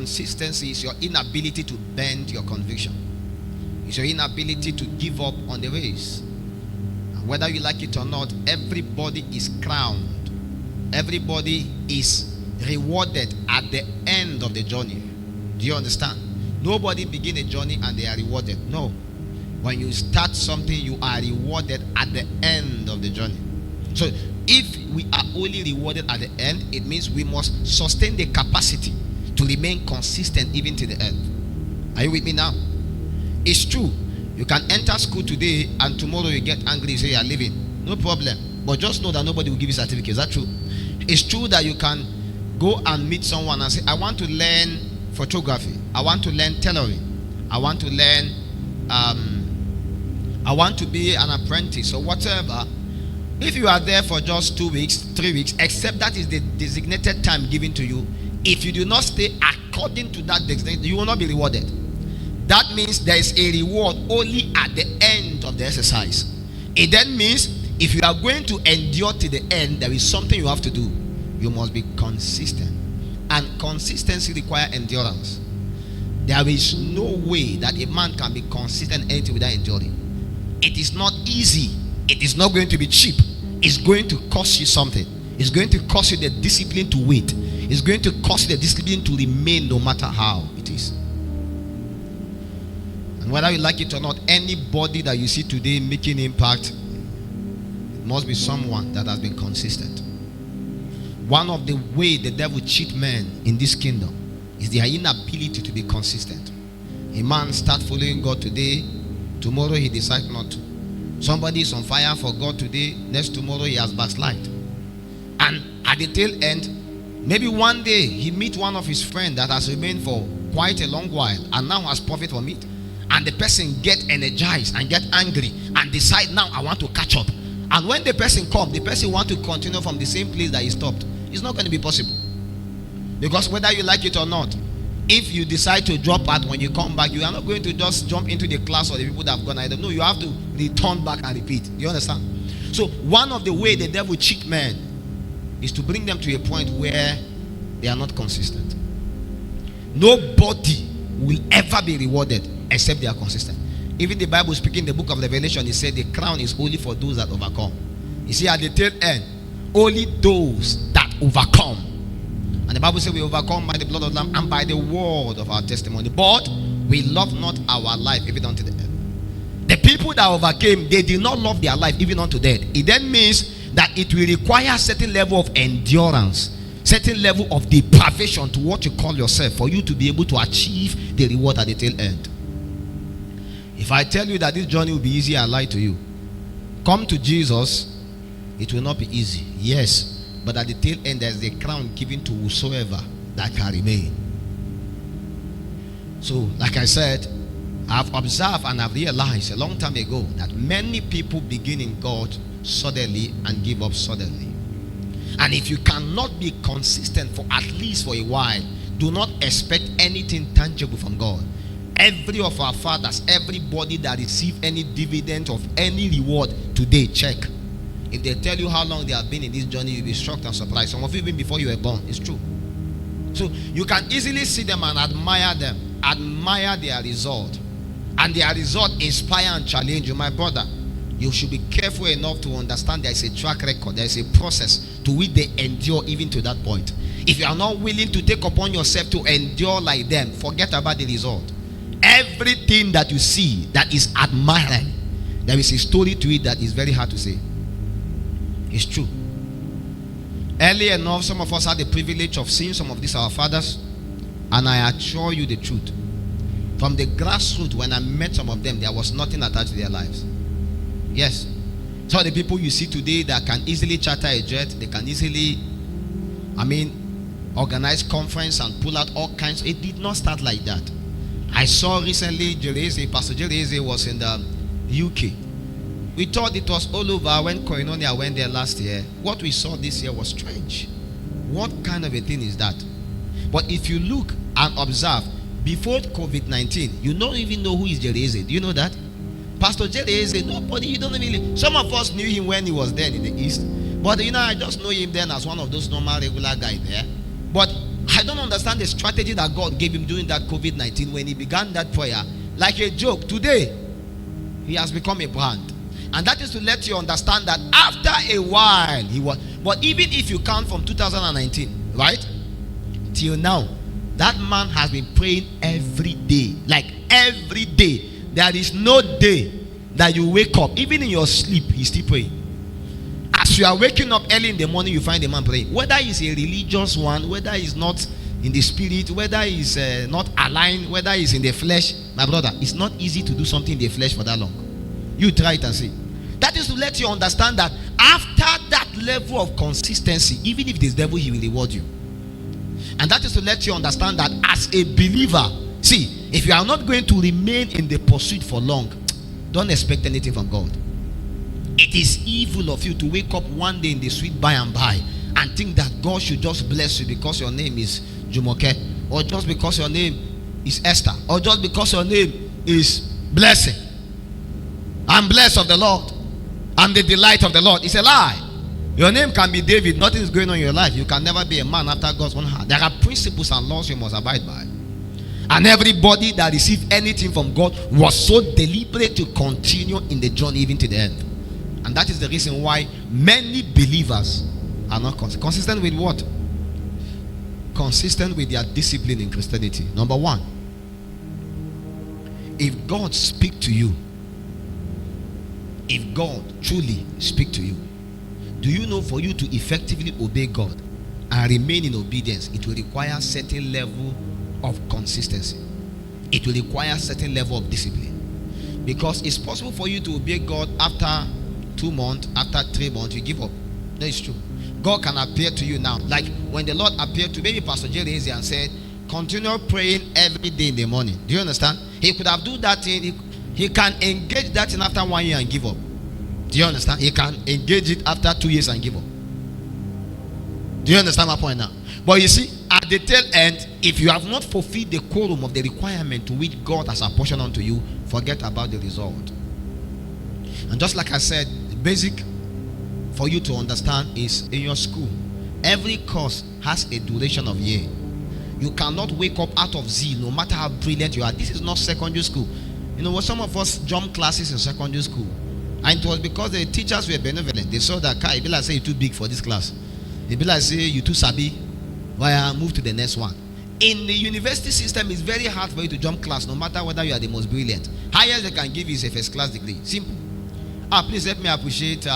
consistency is your inability to bend your conviction. It's your inability to give up on the race. And whether you like it or not, everybody is crowned. Everybody is rewarded at the end of the journey. Do you understand? Nobody begin a journey and they are rewarded. No. When you start something, you are rewarded at the end of the journey. So if we are only rewarded at the end, it means we must sustain the capacity to remain consistent even to the end. Are you with me now? It's true. You can enter school today and tomorrow you get angry, you say you are leaving. No problem. But just know that nobody will give you certificate. Is that true? It's true that you can go and meet someone and say, I want to learn photography. I want to learn tailoring. I want to learn, I want to be an apprentice or whatever. If you are there for just 2 weeks, 3 weeks, except that is the designated time given to you, if you do not stay according to that designated, you will not be rewarded. That means there is a reward only at the end of the exercise. It then means if you are going to endure to the end, there is something you have to do. You must be consistent. And consistency requires endurance. There is no way that a man can be consistent anything without enduring. It is not easy. It is not going to be cheap. It's going to cost you something. It's going to cost you the discipline to wait. It's going to cost you the discipline to remain no matter how it is. And whether you like it or not, anybody that you see today making impact, it must be someone that has been consistent. One of the way the devil cheat men in this kingdom is their inability to be consistent. A man start following God today, tomorrow he decides not to. Somebody is on fire for God today, next tomorrow he has backslide. And at the tail end, maybe one day he meet one of his friends that has remained for quite a long while and now has profit from it. And the person get energized and get angry and decide, now I want to catch up. And when the person comes, the person want to continue from the same place that he stopped. It's not going to be possible. Because whether you like it or not, if you decide to drop out when you come back, you are not going to just jump into the class or the people that have gone either. No, you have to return back and repeat. You understand? So one of the way the devil cheat men is to bring them to a point where they are not consistent. Nobody will ever be rewarded except they are consistent. Even the Bible speaking in the book of Revelation, it said the crown is only for those that overcome. You see, at the tail end, only those that overcome. And the Bible says we overcome by the blood of the Lamb and by the word of our testimony. But we love not our life even unto the end. The people that overcame, they did not love their life even unto death. It then means that it will require a certain level of endurance, certain level of deprivation to what you call yourself for you to be able to achieve the reward at the tail end. If I tell you that this journey will be easy, I lie to you. Come to Jesus, it will not be easy. Yes. But at the tail end, there's the crown given to whosoever that can remain. So, like I said, I've observed and I've realized a long time ago that many people begin in God suddenly and give up suddenly. And if you cannot be consistent for at least for a while, do not expect anything tangible from God. Every of our fathers, everybody that received any dividend of any reward today, check. If they tell you how long they have been in this journey, you'll be shocked and surprised. Some of you even before you were born. It's true. So you can easily see them and admire them. Admire their result. And their result inspire and challenge you. My brother, you should be careful enough to understand there is a track record. There is a process to which they endure even to that point. If you are not willing to take upon yourself to endure like them, forget about the result. Everything that you see that is admiring, there is a story to it that is very hard to say. It's true. Early enough, some of us had the privilege of seeing some of these our fathers, and I assure you the truth. From the grassroots, when I met some of them, there was nothing attached to their lives. Yes. So the people you see today that can easily charter a jet, they can easily, organize conference and pull out all kinds. It did not start like that. I saw recently Pastor Jereze was in the UK. We thought it was all over when Koinonia went there last year. What we saw this year was strange. What kind of a thing is that? But if you look and observe, before COVID-19, you don't even know who is Jereze. Do you know that? Pastor Jereze, nobody, you don't really. Some of us knew him when he was there in the East. But I just know him then as one of those normal regular guys there. But I don't understand the strategy that God gave him during that COVID-19 when he began that prayer? Like a joke, today he has become a brand. And that is to let you understand that after a while he was, but even if you count from 2019, right, till now, that man has been praying every day. Like every day. There is no day that you wake up, even in your sleep, he's still praying. As you are waking up early in the morning, you find the man praying. Whether he's a religious one, whether he's not in the spirit, whether he's not aligned, whether he's in the flesh, my brother, it's not easy to do something in the flesh for that long. You try it and see. That is to let you understand that after that level of consistency, even if there's devil, he will reward you. And that is to let you understand that as a believer, see, if you are not going to remain in the pursuit for long, don't expect anything from God. It is evil of you to wake up one day in the sweet by and by and think that God should just bless you because your name is Jumoke, or just because your name is Esther, or just because your name is Blessing. I'm blessed of the Lord. I'm the delight of the Lord. It's a lie. Your name can be David. Nothing is going on in your life. You can never be a man after God's own heart. There are principles and laws you must abide by. And everybody that received anything from God was so deliberate to continue in the journey even to the end. And that is the reason why many believers are not consistent with what? Consistent with their discipline in Christianity. Number one, if God speaks to you, if God truly speaks to you, do you know for you to effectively obey God and remain in obedience, it will require a certain level of consistency. It will require a certain level of discipline. Because it's possible for you to obey God after 2 months, after 3 months, you give up. That is true. God can appear to you now. Like when the Lord appeared to maybe Pastor Jerry and said, continue praying every day in the morning. Do you understand? He could have done that thing. He can engage that thing after 1 year and give up. Do you understand? He can engage it after 2 years and give up. Do you understand my point now? But you see, at the tail end, if you have not fulfilled the quorum of the requirement to which God has apportioned unto you, forget about the result. And just like I said, the basic for you to understand is in your school, every course has a duration of year. You cannot wake up out of zeal, no matter how brilliant you are. This is not secondary school. You know, some of us jumped classes in secondary school, and it was because the teachers were benevolent. They saw that Kai, Bila say you're too big for this class. Bila say you too sabi. Why I move to the next one. In the university system, it's very hard for you to jump class, no matter whether you are the most brilliant. Highest they can give you is a first class degree. Simple. Please help me appreciate